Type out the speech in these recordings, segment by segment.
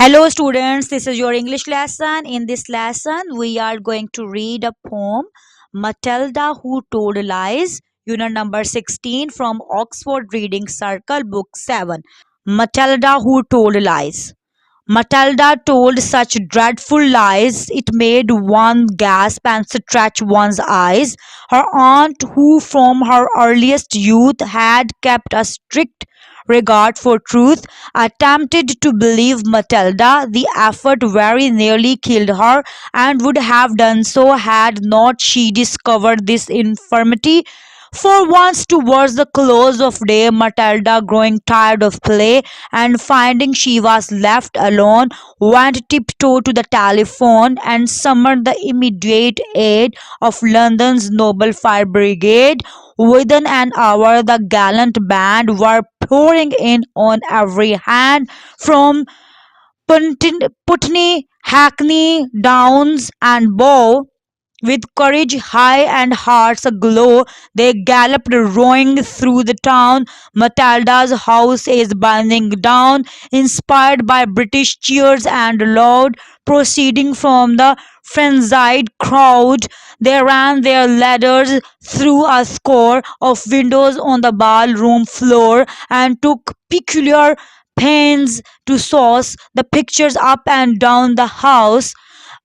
Hello students, this is your English lesson. In this lesson, we are going to read a poem, Matilda Who Told Lies, unit number 16 from Oxford Reading Circle, book 7. Matilda Who Told Lies. Matilda told such dreadful lies it made one gasp and stretch one's eyes. Her aunt, who from her earliest youth had kept a strict regard for truth, attempted to believe Matilda. The effort very nearly killed her, and would have done so had not she discovered this infirmity. For once, towards the close of day, Matilda, growing tired of play and finding she was left alone, went tiptoe to the telephone and summoned the immediate aid of London's noble fire brigade. Within an hour, the gallant band were pouring in on every hand from Putney, Hackney, Downs, and Bow. With courage high and hearts aglow, they galloped roaring through the town. Matilda's house is burning down, inspired by British cheers and loud proceeding from the frenzied crowd. They ran their ladders through a score of windows on the ballroom floor and took peculiar pains to sauce the pictures up and down the house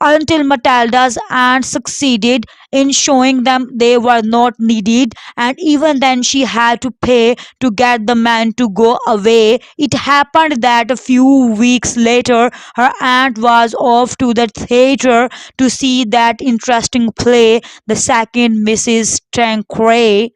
until Matilda's aunt succeeded in showing them they were not needed, and even then she had to pay to get the man to go away. It happened that a few weeks later her aunt was off to the theatre to see that interesting play, The Second Mrs. Tanqueray.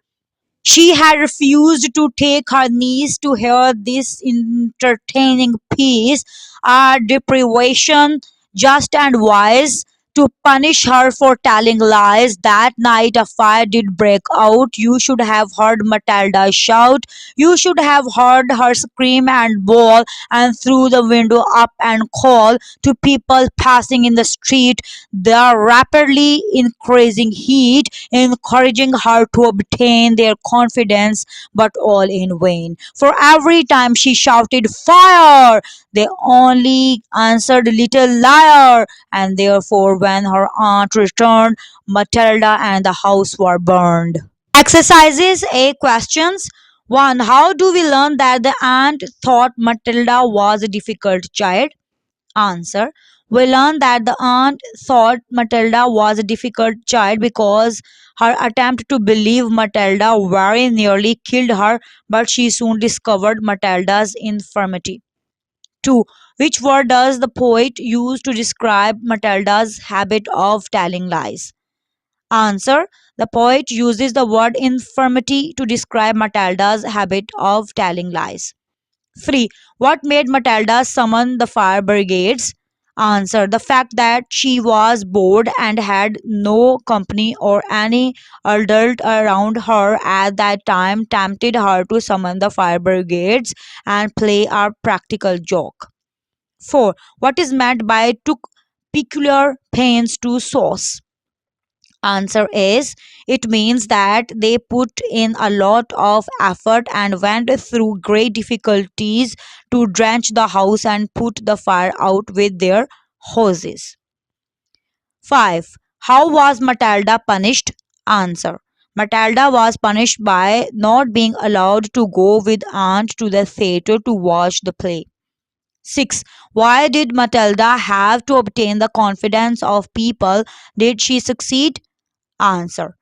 She had refused to take her niece to hear this entertaining piece, a deprivation just and wise. To punish her for telling lies, that night a fire did break out. You should have heard Matilda shout. You should have heard her scream and bawl, and through the window up and call to people passing in the street, the rapidly increasing heat encouraging her to obtain their confidence, but all in vain. For every time she shouted, "Fire!" they only answered, "Little liar!" And therefore, when her aunt returned, Matilda and the house were burned. Exercises A questions. 1. How do we learn that the aunt thought Matilda was a difficult child? Answer. We learn that the aunt thought Matilda was a difficult child because her attempt to believe Matilda very nearly killed her, but she soon discovered Matilda's infirmity. 2. Which word does the poet use to describe Matilda's habit of telling lies? Answer. The poet uses the word infirmity to describe Matilda's habit of telling lies. 3. What made Matilda summon the fire brigades? Answer. The fact that she was bored and had no company or any adult around her at that time tempted her to summon the fire brigades and play a practical joke. 4. What is meant by took peculiar pains to sauce? Answer is, it means that they put in a lot of effort and went through great difficulties to drench the house and put the fire out with their hoses. 5. How was Matilda punished? Answer. Matilda was punished by not being allowed to go with aunt to the theatre to watch the play. 6. Why did Matilda have to obtain the confidence of people? Did she succeed? Answer.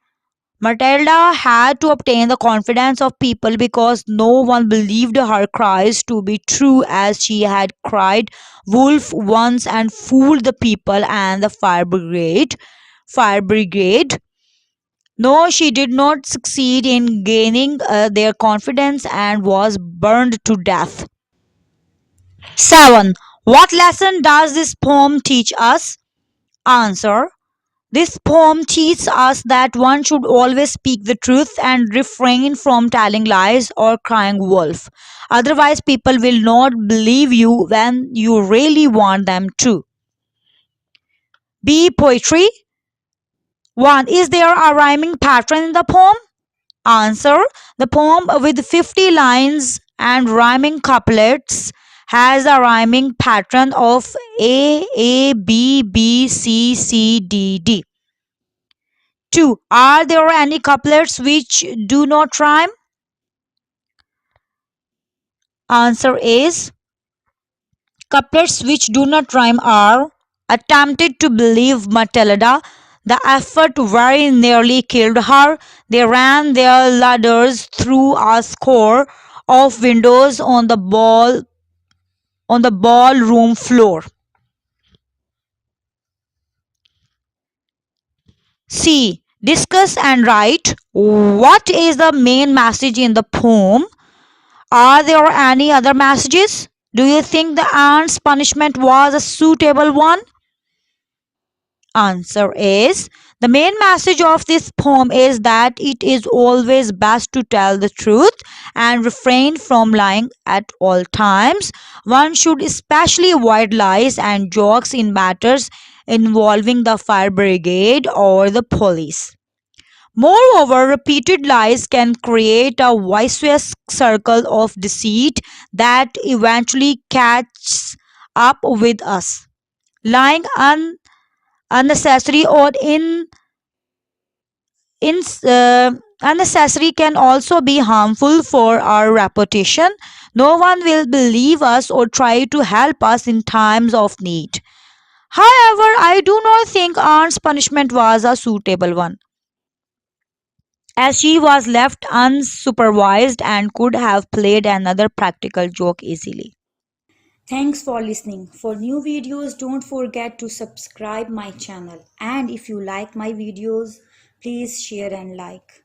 Matilda had to obtain the confidence of people because no one believed her cries to be true, as she had cried wolf once and fooled the people and the fire brigade. Fire brigade. No, she did not succeed in gaining their confidence and was burned to death. 7. What lesson does this poem teach us? Answer. This poem teaches us that one should always speak the truth and refrain from telling lies or crying wolf. Otherwise, people will not believe you when you really want them to. B. Poetry. 1. Is there a rhyming pattern in the poem? Answer. The poem with 50 lines and rhyming couplets has a rhyming pattern of A B B C C D D. 2. Are there any couplets which do not rhyme? Answer is couplets which do not rhyme are attempted to believe Matilda. The effort very nearly killed her. They ran their ladders through a score of windows on the ballroom floor. C. Discuss and write. What is the main message in the poem? Are there any other messages? Do you think the aunt's punishment was a suitable one? Answer is the main message of this poem is that it is always best to tell the truth and refrain from lying at all times. One should especially avoid lies and jokes in matters involving the fire brigade or the police. Moreover, repeated lies can create a vicious circle of deceit that eventually catches up with us. Lying unnecessary or in unnecessary can also be harmful for our reputation. No one will believe us or try to help us in times of need. However, I do not think Aunt's punishment was a suitable one, as she was left unsupervised and could have played another practical joke easily. Thanks for listening. For new videos, don't forget to subscribe my channel. And if you like my videos, please share and like.